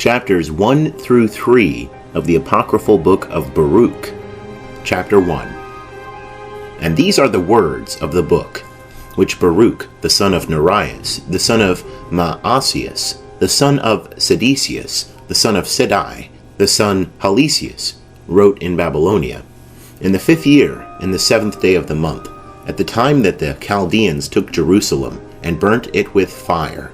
chapters 1 through 3 of the apocryphal Book of Baruch. Chapter 1. And these are the words of the book, which Baruch, the son of Neriah, the son of Maaseiah, the son of Sedecius, the son of Sedai, the son Halesius, wrote in Babylonia, in the 5th year, in the 7th day of the month, at the time that the Chaldeans took Jerusalem and burnt it with fire.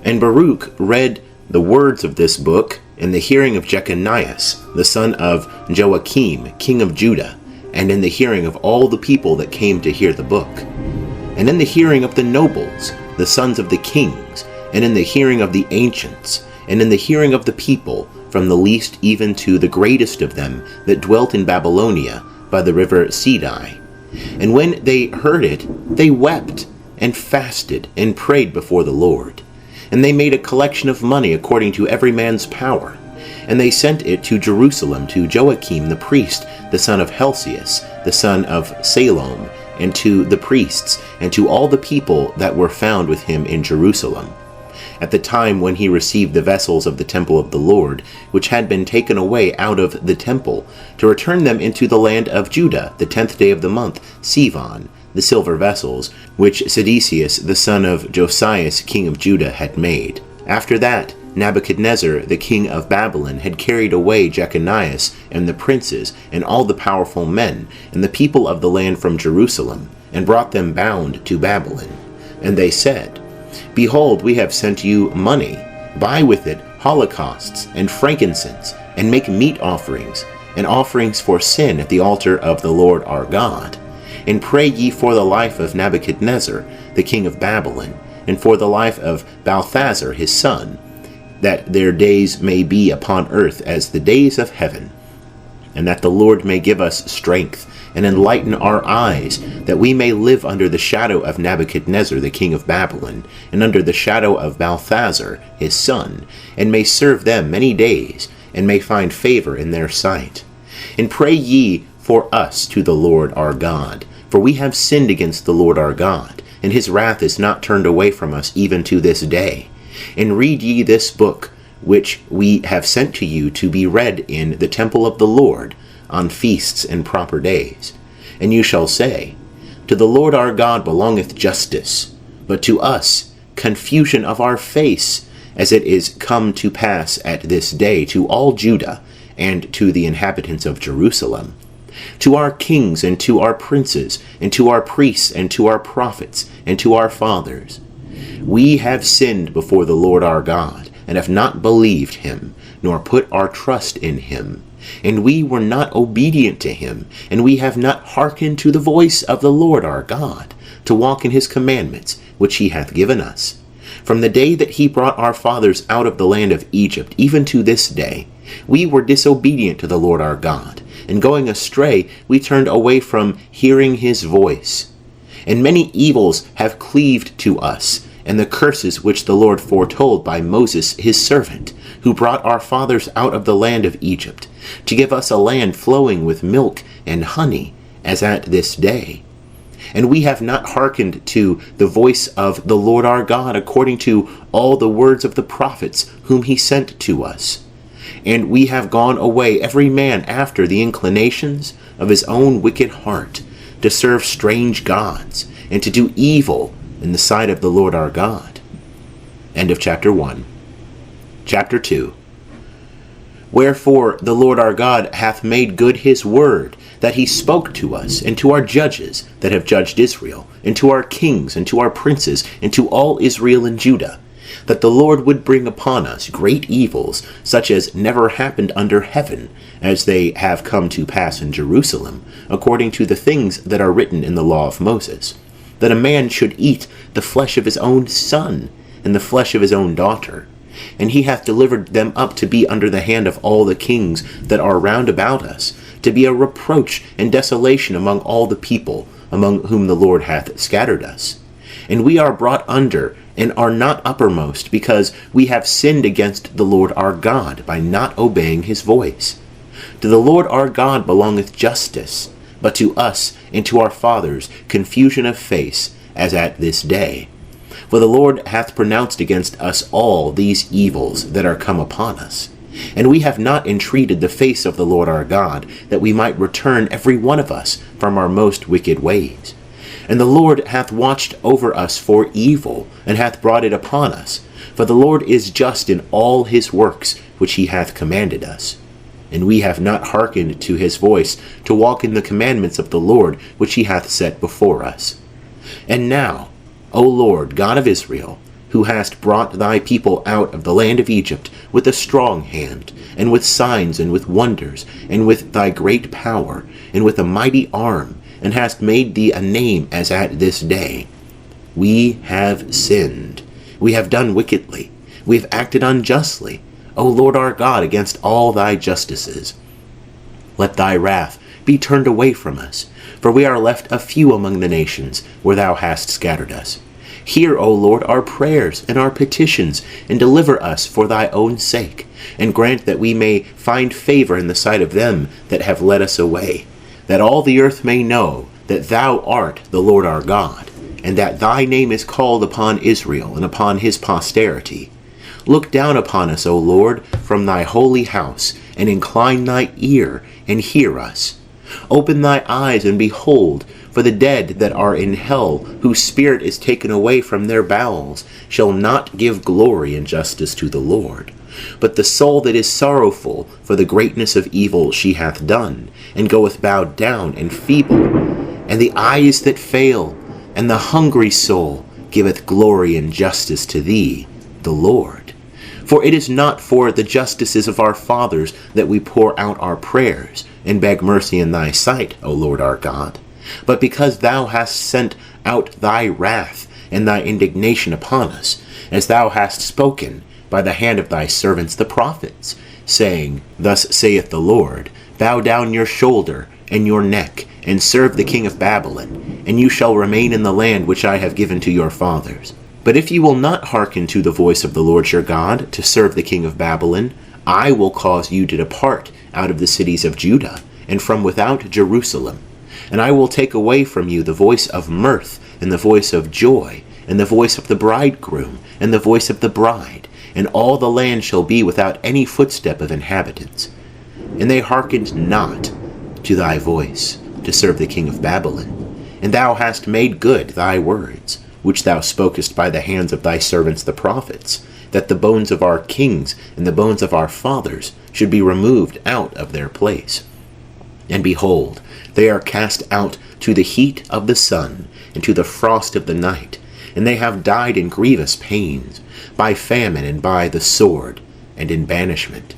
And Baruch read the words of this book in the hearing of Jeconiah, the son of Joachim, king of Judah, and in the hearing of all the people that came to hear the book, and in the hearing of the nobles, the sons of the kings, and in the hearing of the ancients, and in the hearing of the people, from the least even to the greatest of them that dwelt in Babylonia by the river Sedai. And when they heard it, they wept, and fasted, and prayed before the Lord. And they made a collection of money according to every man's power. And they sent it to Jerusalem to Joachim the priest, the son of Helcias, the son of Salom, and to the priests, and to all the people that were found with him in Jerusalem, at the time when he received the vessels of the temple of the Lord, which had been taken away out of the temple, to return them into the land of Judah, the 10th day of the month, Sivan, the silver vessels, which Sedecius, the son of Josias, king of Judah, had made. After that, Nebuchadnezzar, the king of Babylon, had carried away Jeconiah and the princes and all the powerful men and the people of the land from Jerusalem, and brought them bound to Babylon. And they said, Behold, we have sent you money. Buy with it holocausts and frankincense, and make meat offerings, and offerings for sin at the altar of the Lord our God. And pray ye for the life of Nebuchadnezzar, the king of Babylon, and for the life of Balthazar his son, that their days may be upon earth as the days of heaven, and that the Lord may give us strength, and enlighten our eyes, that we may live under the shadow of Nebuchadnezzar the king of Babylon, and under the shadow of Balthazar his son, and may serve them many days, and may find favor in their sight. And pray ye for us to the Lord our God, for we have sinned against the Lord our God, and his wrath is not turned away from us even to this day. And read ye this book, which we have sent to you to be read in the temple of the Lord, on feasts and proper days. And you shall say, To the Lord our God belongeth justice, but to us confusion of our face, as it is come to pass at this day to all Judah, and to the inhabitants of Jerusalem, to our kings, and to our princes, and to our priests, and to our prophets, and to our fathers. We have sinned before the Lord our God, and have not believed him, nor put our trust in him. And we were not obedient to him, and we have not hearkened to the voice of the Lord our God, to walk in his commandments, which he hath given us. From the day that he brought our fathers out of the land of Egypt, even to this day, we were disobedient to the Lord our God, and going astray, we turned away from hearing his voice. And many evils have cleaved to us, and the curses which the Lord foretold by Moses his servant, who brought our fathers out of the land of Egypt, to give us a land flowing with milk and honey, as at this day. And we have not hearkened to the voice of the Lord our God, according to all the words of the prophets whom he sent to us. And we have gone away every man after the inclinations of his own wicked heart, to serve strange gods, and to do evil in the sight of the Lord our God. End of chapter 1. Chapter 2. Wherefore the Lord our God hath made good his word, that he spoke to us, and to our judges that have judged Israel, and to our kings, and to our princes, and to all Israel and Judah, that the Lord would bring upon us great evils, such as never happened under heaven, as they have come to pass in Jerusalem, according to the things that are written in the law of Moses, that a man should eat the flesh of his own son, and the flesh of his own daughter. And he hath delivered them up to be under the hand of all the kings that are round about us, to be a reproach and desolation among all the people, among whom the Lord hath scattered us. And we are brought under, and are not uppermost, because we have sinned against the Lord our God, by not obeying his voice. To the Lord our God belongeth justice, but to us and to our fathers confusion of face, as at this day. For the Lord hath pronounced against us all these evils that are come upon us. And we have not entreated the face of the Lord our God, that we might return every one of us from our most wicked ways. And the Lord hath watched over us for evil, and hath brought it upon us. For the Lord is just in all his works which he hath commanded us. And we have not hearkened to his voice, to walk in the commandments of the Lord which he hath set before us. And now, O Lord, God of Israel, who hast brought thy people out of the land of Egypt with a strong hand, and with signs, and with wonders, and with thy great power, and with a mighty arm, and hast made thee a name as at this day. We have sinned. We have done wickedly. We have acted unjustly, O Lord our God, against all thy justices. Let thy wrath be turned away from us, for we are left a few among the nations where thou hast scattered us. Hear, O Lord, our prayers and our petitions, and deliver us for thy own sake, and grant that we may find favor in the sight of them that have led us away, that all the earth may know that thou art the Lord our God, and that thy name is called upon Israel and upon his posterity. Look down upon us, O Lord, from thy holy house, and incline thy ear, and hear us. Open thy eyes, and behold, for the dead that are in hell, whose spirit is taken away from their bowels, shall not give glory and justice to the Lord. But the soul that is sorrowful for the greatness of evil she hath done, and goeth bowed down and feeble, and the eyes that fail, and the hungry soul giveth glory and justice to thee, the Lord. For it is not for the justices of our fathers that we pour out our prayers, and beg mercy in thy sight, O Lord our God, but because thou hast sent out thy wrath and thy indignation upon us, as thou hast spoken by the hand of thy servants the prophets, saying, Thus saith the Lord, bow down your shoulder and your neck, and serve the king of Babylon, and you shall remain in the land which I have given to your fathers. But if you will not hearken to the voice of the Lord your God, to serve the king of Babylon, I will cause you to depart out of the cities of Judah, and from without Jerusalem. And I will take away from you the voice of mirth, and the voice of joy, and the voice of the bridegroom, and the voice of the bride, and all the land shall be without any footstep of inhabitants. And they hearkened not to thy voice, to serve the king of Babylon. And thou hast made good thy words, which thou spokest by the hands of thy servants the prophets, that the bones of our kings and the bones of our fathers should be removed out of their place. And behold, they are cast out to the heat of the sun, and to the frost of the night, and they have died in grievous pains, by famine, and by the sword, and in banishment.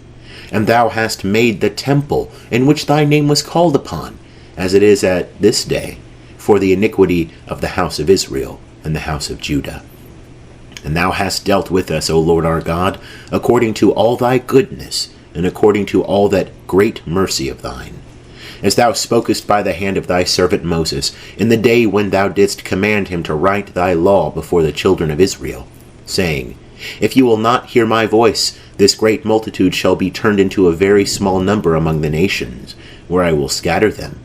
And thou hast made the temple in which thy name was called upon, as it is at this day, for the iniquity of the house of Israel and the house of Judah. And thou hast dealt with us, O Lord our God, according to all thy goodness, and according to all that great mercy of thine, as thou spokest by the hand of thy servant Moses, in the day when thou didst command him to write thy law before the children of Israel, saying, If you will not hear my voice, this great multitude shall be turned into a very small number among the nations, where I will scatter them.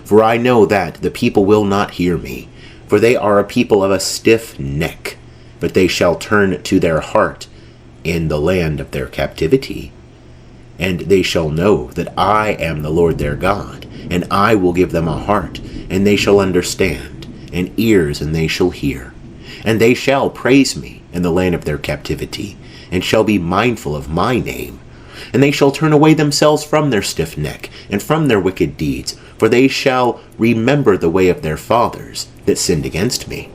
For I know that the people will not hear me, for they are a people of a stiff neck, but they shall turn to their heart in the land of their captivity. And they shall know that I am the Lord their God, and I will give them a heart, and they shall understand, and ears, and they shall hear. And they shall praise me in the land of their captivity, and shall be mindful of my name. And they shall turn away themselves from their stiff neck, and from their wicked deeds, for they shall remember the way of their fathers that sinned against me.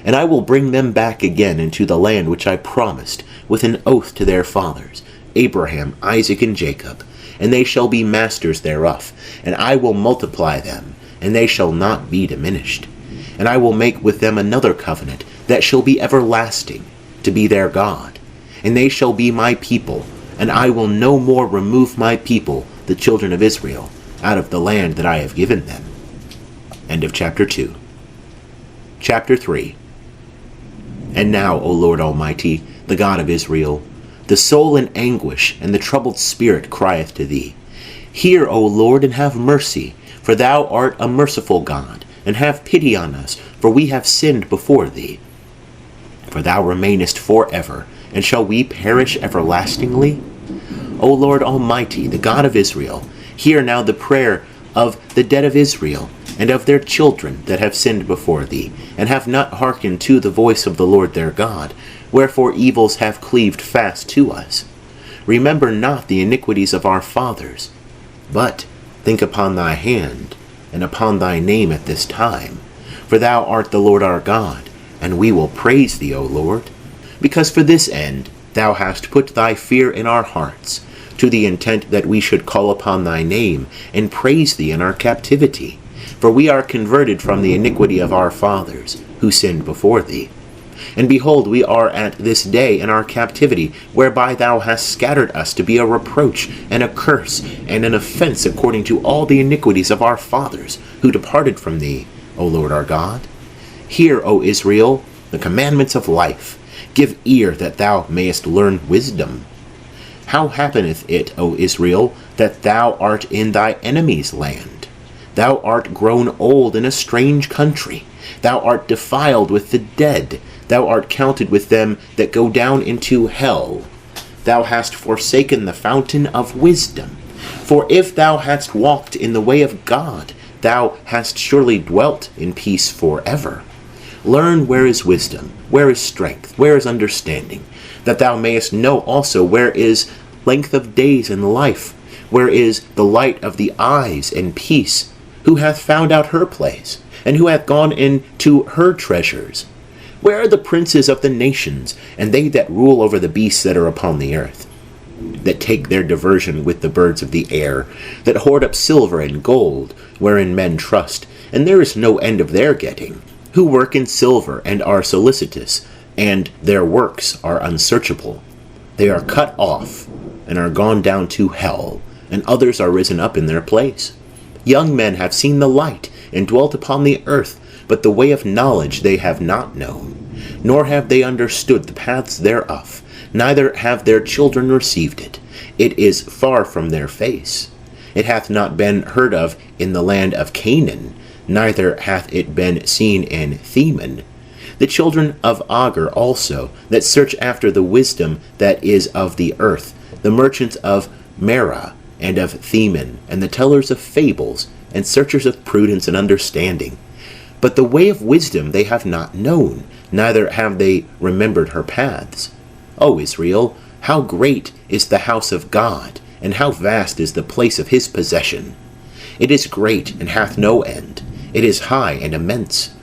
And I will bring them back again into the land which I promised with an oath to their fathers, Abraham, Isaac, and Jacob, and they shall be masters thereof, and I will multiply them, and they shall not be diminished. And I will make with them another covenant that shall be everlasting, to be their God. And they shall be my people, and I will no more remove my people, the children of Israel, out of the land that I have given them. End of chapter 2. Chapter 3. And now, O Lord Almighty, the God of Israel, the soul in anguish and the troubled spirit crieth to thee. Hear, O Lord, and have mercy, for thou art a merciful God, and have pity on us, for we have sinned before thee. for thou remainest forever, and shall we perish everlastingly? O Lord Almighty, the God of Israel, hear now the prayer of the dead of Israel, and of their children that have sinned before thee, and have not hearkened to the voice of the Lord their God, wherefore evils have cleaved fast to us. Remember not the iniquities of our fathers, but think upon thy hand, and upon thy name at this time. For thou art the Lord our God, and we will praise thee, O Lord. Because for this end thou hast put thy fear in our hearts, to the intent that we should call upon thy name, and praise thee in our captivity. For we are converted from the iniquity of our fathers, who sinned before thee. And behold, we are at this day in our captivity, whereby thou hast scattered us to be a reproach, and a curse, and an offense according to all the iniquities of our fathers, who departed from thee, O Lord our God. Hear, O Israel, the commandments of life. Give ear that thou mayest learn wisdom. How happeneth it, O Israel, that thou art in thy enemy's land? Thou art grown old in a strange country. Thou art defiled with the dead. Thou art counted with them that go down into hell. Thou hast forsaken the fountain of wisdom. For if thou hadst walked in the way of God, thou hast surely dwelt in peace forever. Learn where is wisdom, where is strength, where is understanding, that thou mayest know also where is length of days and life, where is the light of the eyes and peace, who hath found out her place, and who hath gone into her treasures. Where are the princes of the nations, and they that rule over the beasts that are upon the earth, that take their diversion with the birds of the air, that hoard up silver and gold, wherein men trust, and there is no end of their getting, who work in silver and are solicitous, and their works are unsearchable? They are cut off, and are gone down to hell, and others are risen up in their place. Young men have seen the light, and dwelt upon the earth, but the way of knowledge they have not known, nor have they understood the paths thereof, neither have their children received it. It is far from their face. It hath not been heard of in the land of Canaan, neither hath it been seen in Theman. The children of Agar also, that search after the wisdom that is of the earth, the merchants of Merah and of Theman, and the tellers of fables, and searchers of prudence and understanding. But the way of wisdom they have not known, neither have they remembered her paths. O Israel, how great is the house of God, and how vast is the place of his possession! It is great, and hath no end. It is high and immense.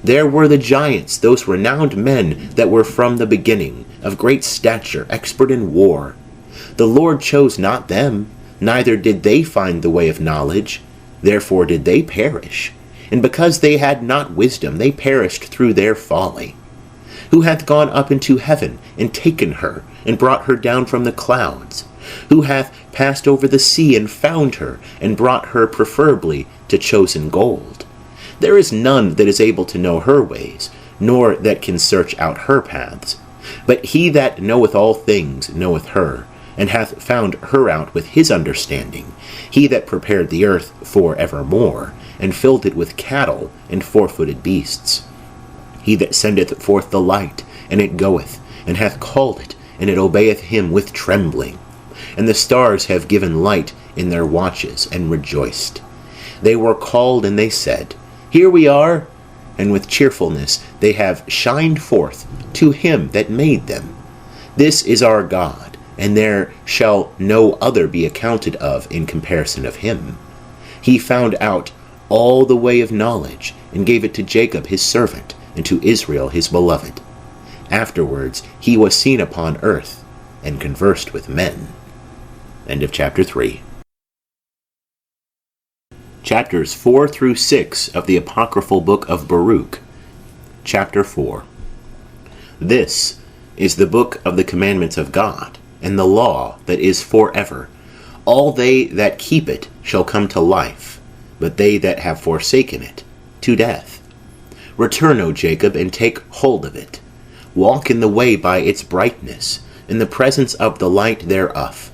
There were the giants, those renowned men that were from the beginning, of great stature, expert in war. The Lord chose not them, neither did they find the way of knowledge. Therefore did they perish. And because they had not wisdom, they perished through their folly. Who hath gone up into heaven, and taken her, and brought her down from the clouds? Who hath passed over the sea, and found her, and brought her preferably to chosen gold? There is none that is able to know her ways, nor that can search out her paths. But he that knoweth all things knoweth her, and hath found her out with his understanding, he that prepared the earth for evermore, and filled it with cattle and four-footed beasts. He that sendeth forth the light, and it goeth, and hath called it, and it obeyeth him with trembling. And the stars have given light in their watches, and rejoiced. They were called, and they said, Here we are. And with cheerfulness they have shined forth to him that made them. This is our God, and there shall no other be accounted of in comparison of him. He found out all the way of knowledge, and gave it to Jacob his servant, and to Israel his beloved. Afterwards he was seen upon earth, and conversed with men. End of chapter 3. Chapters 4 through 6 of the apocryphal book of Baruch. Chapter 4. This is the book of the commandments of God, and the law that is forever. All they that keep it shall come to life, but they that have forsaken it, to death. Return, O Jacob, and take hold of it. Walk in the way by its brightness, in the presence of the light thereof.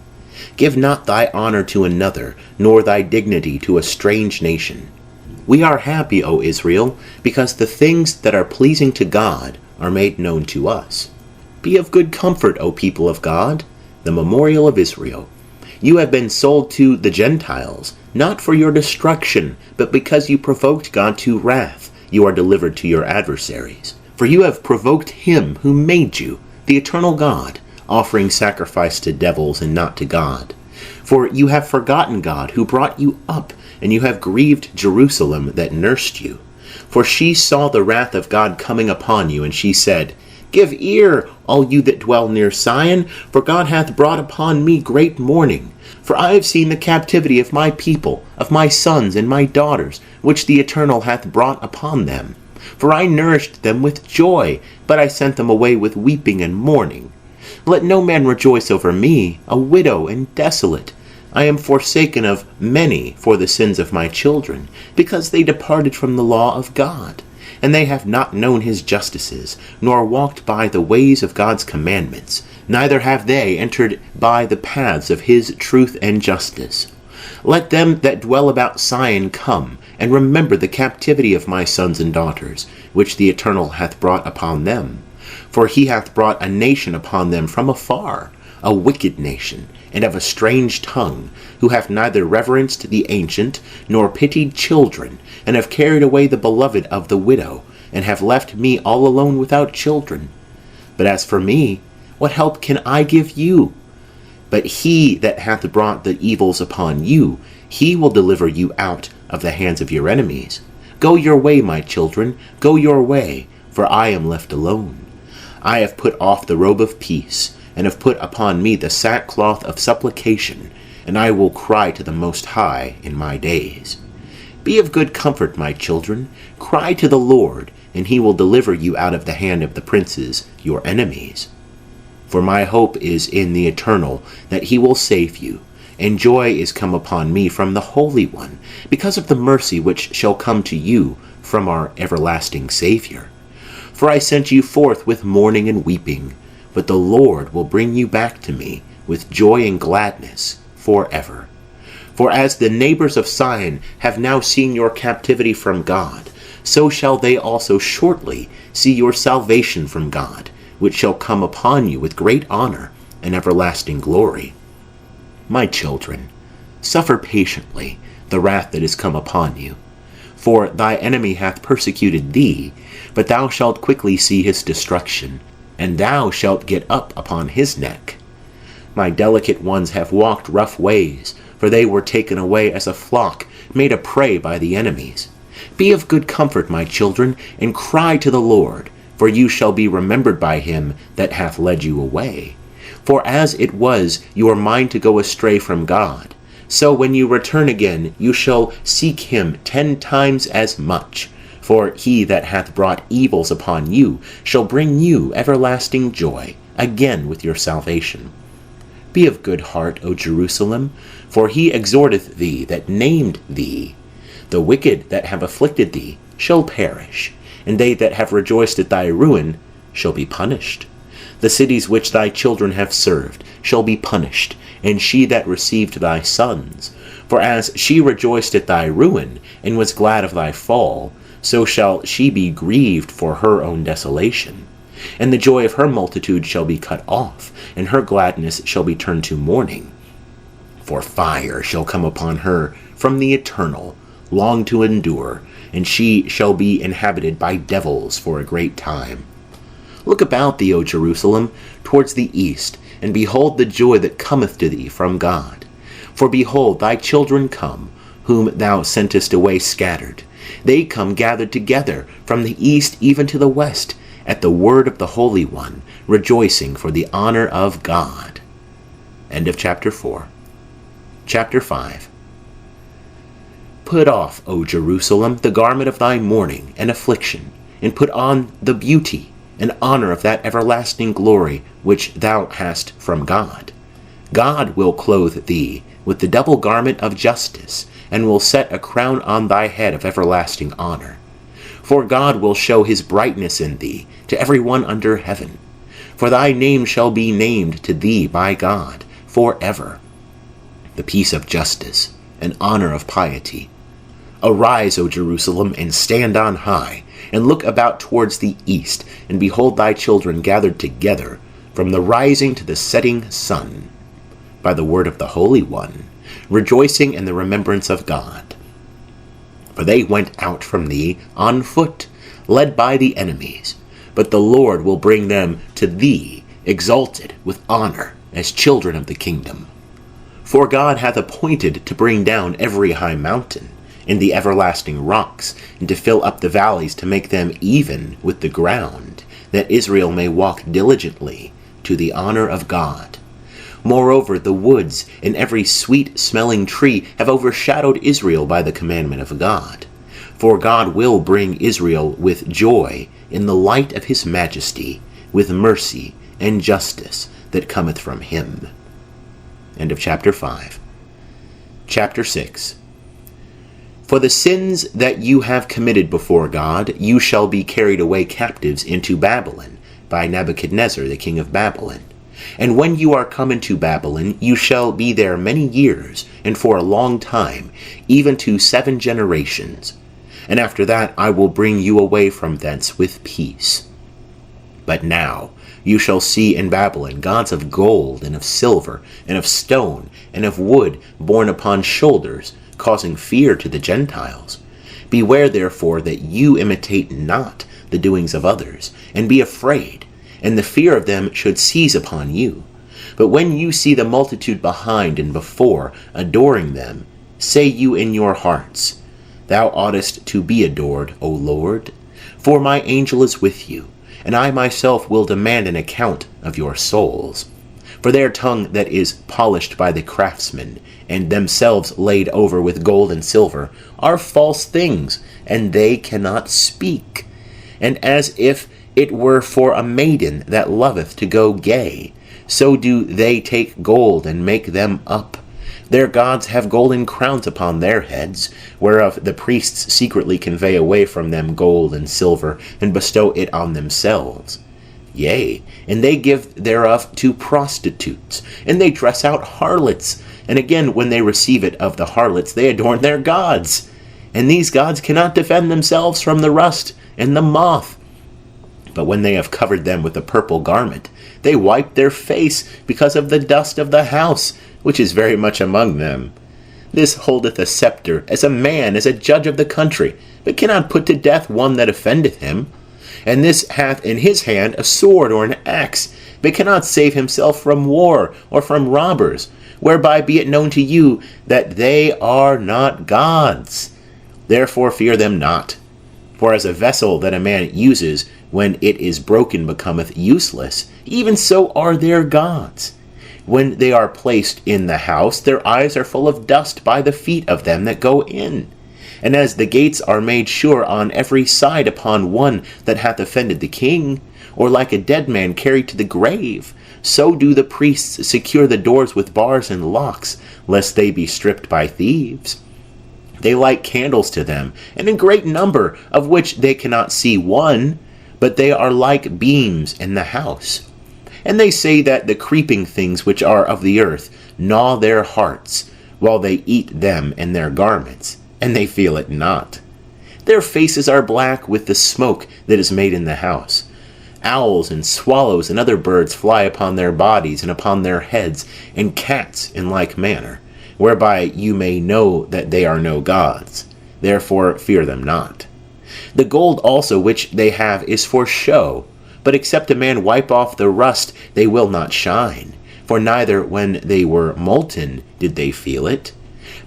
Give not thy honor to another, nor thy dignity to a strange nation. We are happy, O Israel, because the things that are pleasing to God are made known to us. Be of good comfort, O people of God, the memorial of Israel. You have been sold to the Gentiles, not for your destruction, but because you provoked God to wrath. You are delivered to your adversaries. For you have provoked him who made you, the eternal God, offering sacrifice to devils and not to God. For you have forgotten God who brought you up, and you have grieved Jerusalem that nursed you. For she saw the wrath of God coming upon you, and she said, Give ear, all you that dwell near Sion, for God hath brought upon me great mourning. For I have seen the captivity of my people, of my sons and my daughters, which the Eternal hath brought upon them. For I nourished them with joy, but I sent them away with weeping and mourning. Let no man rejoice over me, a widow and desolate. I am forsaken of many for the sins of my children, because they departed from the law of God. And they have not known his justices, nor walked by the ways of God's commandments, neither have they entered by the paths of his truth and justice. Let them that dwell about Sion come, and remember the captivity of my sons and daughters, which the Eternal hath brought upon them. For he hath brought a nation upon them from afar, a wicked nation, and of a strange tongue, who have neither reverenced the ancient, nor pitied children, and have carried away the beloved of the widow, and have left me all alone without children. But as for me, what help can I give you? But he that hath brought the evils upon you, he will deliver you out of the hands of your enemies. Go your way, my children, go your way, for I am left alone. I have put off the robe of peace, and have put upon me the sackcloth of supplication, and I will cry to the Most High in my days. Be of good comfort, my children, cry to the Lord, and he will deliver you out of the hand of the princes, your enemies. For my hope is in the Eternal, that he will save you, and joy is come upon me from the Holy One, because of the mercy which shall come to you from our everlasting Savior. For I sent you forth with mourning and weeping, but the Lord will bring you back to me with joy and gladness forever. For as the neighbors of Sion have now seen your captivity from God, so shall they also shortly see your salvation from God, which shall come upon you with great honor and everlasting glory. My children, suffer patiently the wrath that is come upon you. For thy enemy hath persecuted thee, but thou shalt quickly see his destruction, and thou shalt get up upon his neck. My delicate ones have walked rough ways, for they were taken away as a flock, made a prey by the enemies. Be of good comfort, my children, and cry to the Lord, for you shall be remembered by him that hath led you away. For as it was your mind to go astray from God, so when you return again you shall seek him 10 times as much. For he that hath brought evils upon you shall bring you everlasting joy, again with your salvation. Be of good heart, O Jerusalem, for he exhorteth thee that named thee. The wicked that have afflicted thee shall perish, and they that have rejoiced at thy ruin shall be punished. The cities which thy children have served shall be punished, and she that received thy sons. For as she rejoiced at thy ruin, and was glad of thy fall, so shall she be grieved for her own desolation. And the joy of her multitude shall be cut off, and her gladness shall be turned to mourning. For fire shall come upon her from the Eternal, long to endure, and she shall be inhabited by devils for a great time. Look about thee, O Jerusalem, towards the east, and behold the joy that cometh to thee from God. For behold, thy children come, whom thou sentest away scattered. They come gathered together from the east even to the west, at the word of the Holy One, rejoicing for the honor of God. End of chapter 4. Chapter 5. Put off, O Jerusalem, the garment of thy mourning and affliction, and put on the beauty and honor of that everlasting glory which thou hast from God. God will clothe thee with the double garment of justice, and will set a crown on thy head of everlasting honor. For God will show his brightness in thee to every one under heaven. For thy name shall be named to thee by God forever. The peace of justice and honor of piety. Arise, O Jerusalem, and stand on high, and look about towards the east, and behold thy children gathered together from the rising to the setting sun, by the word of the Holy One, rejoicing in the remembrance of God. For they went out from thee on foot, led by the enemies, but the Lord will bring them to thee, exalted with honor, as children of the kingdom. For God hath appointed to bring down every high mountain, and the everlasting rocks, and to fill up the valleys, to make them even with the ground, that Israel may walk diligently to the honor of God. Moreover, the woods and every sweet-smelling tree have overshadowed Israel by the commandment of God. For God will bring Israel with joy in the light of his majesty, with mercy and justice that cometh from him. End of chapter 5. Chapter 6. For the sins that you have committed before God, you shall be carried away captives into Babylon by Nebuchadnezzar the king of Babylon. And when you are come into Babylon, you shall be there many years, and for a long time, even to 7 generations. And after that I will bring you away from thence with peace. But now you shall see in Babylon gods of gold, and of silver, and of stone, and of wood, borne upon shoulders, causing fear to the Gentiles. Beware therefore that you imitate not the doings of others, and be afraid, and the fear of them should seize upon you. But when you see the multitude behind and before, adoring them, say you in your hearts, Thou oughtest to be adored, O Lord, for my angel is with you, and I myself will demand an account of your souls. For their tongue that is polished by the craftsmen, and themselves laid over with gold and silver, are false things, and they cannot speak. And as if it were for a maiden that loveth to go gay, so do they take gold and make them up. Their gods have golden crowns upon their heads, whereof the priests secretly convey away from them gold and silver, and bestow it on themselves. Yea, and they give thereof to prostitutes, and they dress out harlots, and again when they receive it of the harlots, they adorn their gods. And these gods cannot defend themselves from the rust and the moth. But when they have covered them with a purple garment, they wipe their face because of the dust of the house, which is very much among them. This holdeth a scepter, as a man, as a judge of the country, but cannot put to death one that offendeth him. And this hath in his hand a sword or an axe, but cannot save himself from war or from robbers, whereby be it known to you that they are not gods. Therefore fear them not. For as a vessel that a man uses when it is broken becometh useless, even so are their gods. When they are placed in the house, their eyes are full of dust by the feet of them that go in. And as the gates are made sure on every side upon one that hath offended the king, or like a dead man carried to the grave, so do the priests secure the doors with bars and locks, lest they be stripped by thieves. They light candles to them, and in great number, of which they cannot see one, but they are like beams in the house. And they say that the creeping things which are of the earth gnaw their hearts, while they eat them in their garments, and they feel it not. Their faces are black with the smoke that is made in the house. Owls and swallows and other birds fly upon their bodies and upon their heads, and cats in like manner, whereby you may know that they are no gods. Therefore fear them not. The gold also which they have is for show, but except a man wipe off the rust, they will not shine. For neither when they were molten did they feel it.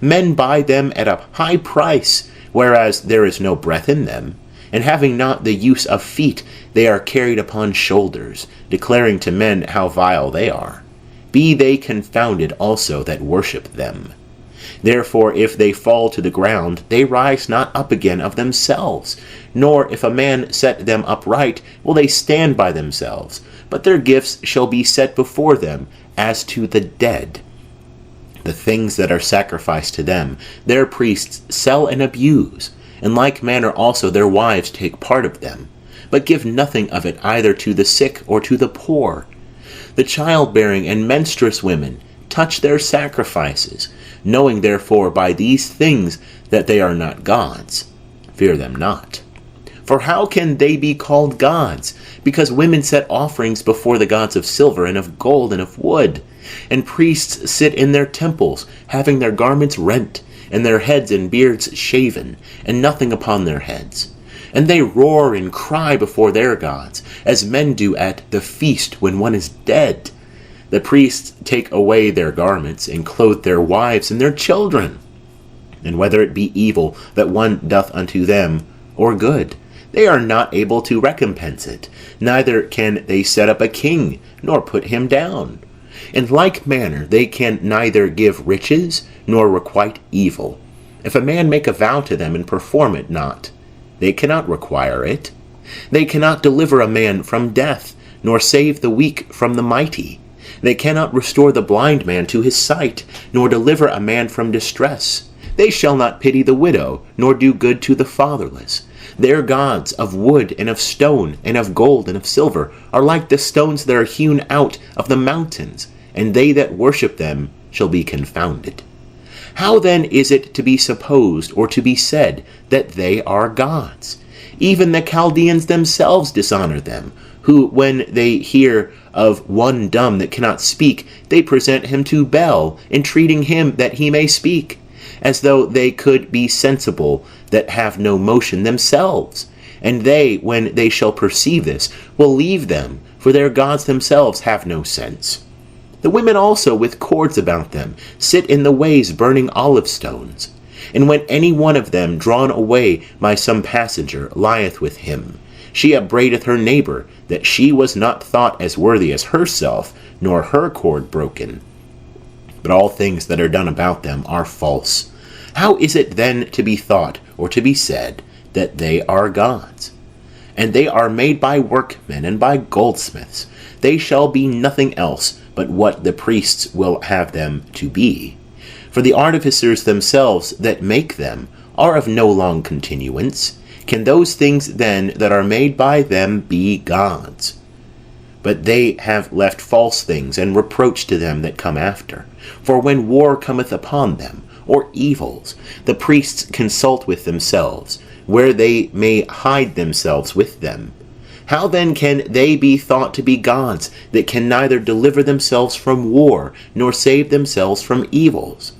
Men buy them at a high price, whereas there is no breath in them. And having not the use of feet, they are carried upon shoulders, declaring to men how vile they are. Be they confounded also that worship them. Therefore, if they fall to the ground, they rise not up again of themselves. Nor, if a man set them upright, will they stand by themselves. But their gifts shall be set before them, as to the dead. The things that are sacrificed to them, their priests sell and abuse. In like manner also their wives take part of them, but give nothing of it either to the sick or to the poor. The childbearing and menstruous women touch their sacrifices, knowing therefore by these things that they are not gods. Fear them not. For how can they be called gods? Because women set offerings before the gods of silver and of gold and of wood. And priests sit in their temples, having their garments rent, and their heads and beards shaven, and nothing upon their heads. And they roar and cry before their gods, as men do at the feast when one is dead. The priests take away their garments, and clothe their wives and their children. And whether it be evil that one doth unto them, or good, they are not able to recompense it, neither can they set up a king, nor put him down. In like manner they can neither give riches, nor requite evil. If a man make a vow to them and perform it not, they cannot require it. They cannot deliver a man from death, nor save the weak from the mighty. They cannot restore the blind man to his sight, nor deliver a man from distress. They shall not pity the widow, nor do good to the fatherless. Their gods of wood and of stone and of gold and of silver are like the stones that are hewn out of the mountains, and they that worship them shall be confounded. How then is it to be supposed or to be said that they are gods? Even the Chaldeans themselves dishonor them, who, when they hear of one dumb that cannot speak, they present him to Bel, entreating him that he may speak, as though they could be sensible that have no motion themselves. And they, when they shall perceive this, will leave them, for their gods themselves have no sense. The women also, with cords about them, sit in the ways burning olive stones. And when any one of them, drawn away by some passenger, lieth with him, she upbraideth her neighbor, that she was not thought as worthy as herself, nor her cord broken. But all things that are done about them are false. How is it then to be thought, or to be said, that they are gods? And they are made by workmen and by goldsmiths. They shall be nothing else but what the priests will have them to be. For the artificers themselves that make them are of no long continuance. Can those things then that are made by them be gods? But they have left false things and reproach to them that come after. For when war cometh upon them, or evils, the priests consult with themselves, where they may hide themselves with them. How then can they be thought to be gods, that can neither deliver themselves from war, nor save themselves from evils?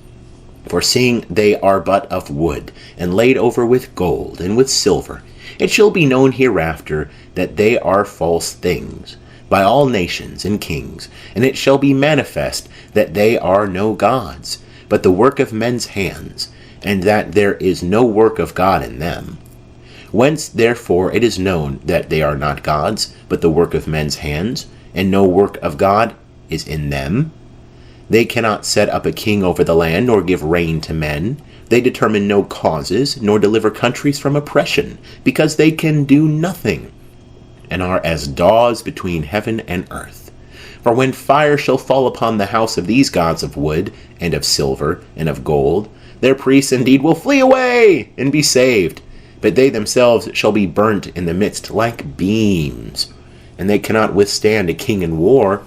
For seeing they are but of wood, and laid over with gold and with silver, it shall be known hereafter that they are false things, by all nations and kings, and it shall be manifest that they are no gods, but the work of men's hands, and that there is no work of God in them. Whence therefore it is known that they are not gods, but the work of men's hands, and no work of God is in them. They cannot set up a king over the land, nor give rain to men. They determine no causes, nor deliver countries from oppression, because they can do nothing, and are as daws between heaven and earth. For when fire shall fall upon the house of these gods of wood, and of silver, and of gold, their priests indeed will flee away, and be saved. But they themselves shall be burnt in the midst like beams, and they cannot withstand a king in war.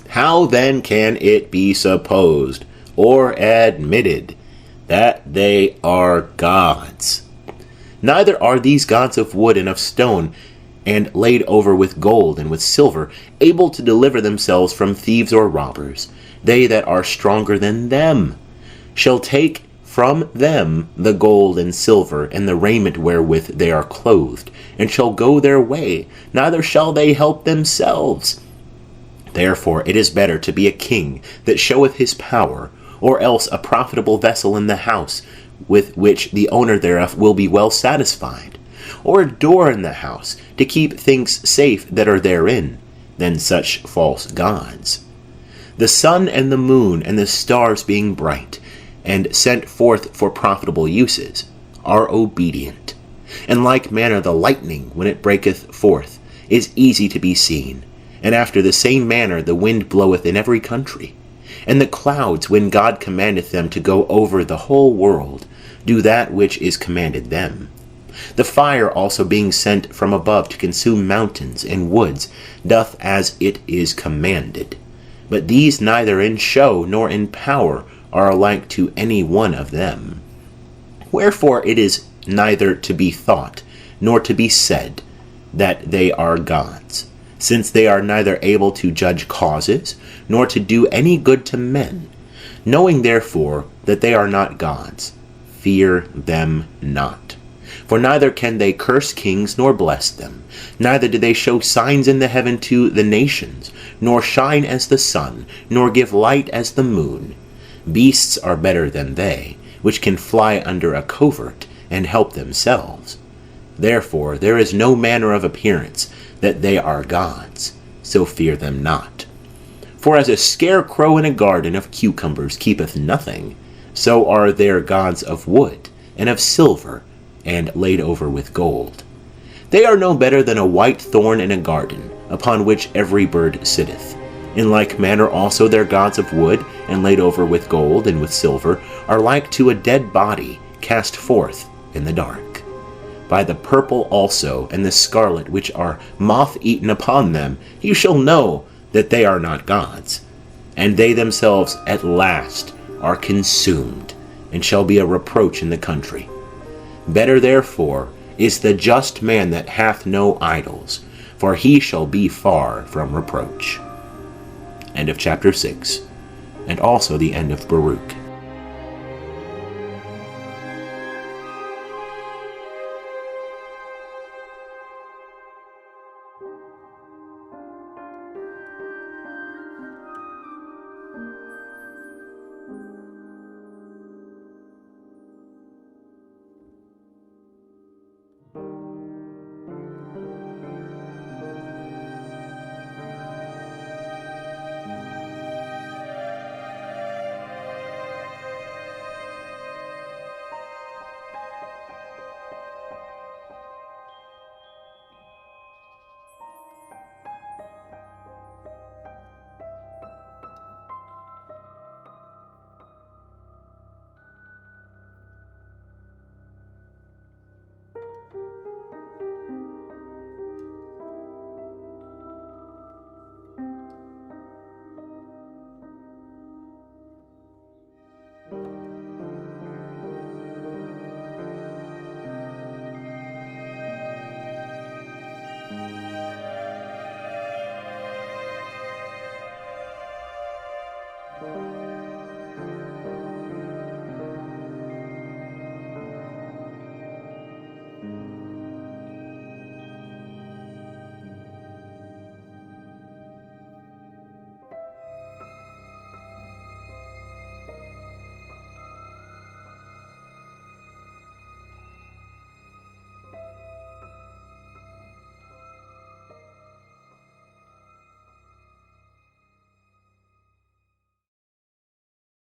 How then can it be supposed, or admitted, that they are gods? Neither are these gods of wood and of stone, and laid over with gold and with silver, able to deliver themselves from thieves or robbers. They that are stronger than them shall take from them the gold and silver, and the raiment wherewith they are clothed, and shall go their way, neither shall they help themselves. Therefore it is better to be a king that showeth his power, or else a profitable vessel in the house, with which the owner thereof will be well satisfied, or a door in the house, to keep things safe that are therein, than such false gods. The sun and the moon and the stars being bright, and sent forth for profitable uses, are obedient. In like manner the lightning, when it breaketh forth, is easy to be seen, and after the same manner the wind bloweth in every country. And the clouds, when God commandeth them to go over the whole world, do that which is commanded them. The fire also being sent from above to consume mountains and woods, doth as it is commanded. But these neither in show nor in power are alike to any one of them. Wherefore it is neither to be thought, nor to be said that they are gods, since they are neither able to judge causes, nor to do any good to men. Knowing therefore that they are not gods, fear them not. For neither can they curse kings nor bless them, neither do they show signs in the heaven to the nations, nor shine as the sun, nor give light as the moon. Beasts are better than they, which can fly under a covert, and help themselves. Therefore there is no manner of appearance that they are gods, so fear them not. For as a scarecrow in a garden of cucumbers keepeth nothing, so are their gods of wood, and of silver, and laid over with gold. They are no better than a white thorn in a garden, upon which every bird sitteth. In like manner also their gods of wood, and laid over with gold and with silver, are like to a dead body cast forth in the dark. By the purple also and the scarlet which are moth-eaten upon them, you shall know that they are not gods, and they themselves at last are consumed, and shall be a reproach in the country. Better therefore is the just man that hath no idols, for he shall be far from reproach. End of chapter 6, and also the end of Baruch.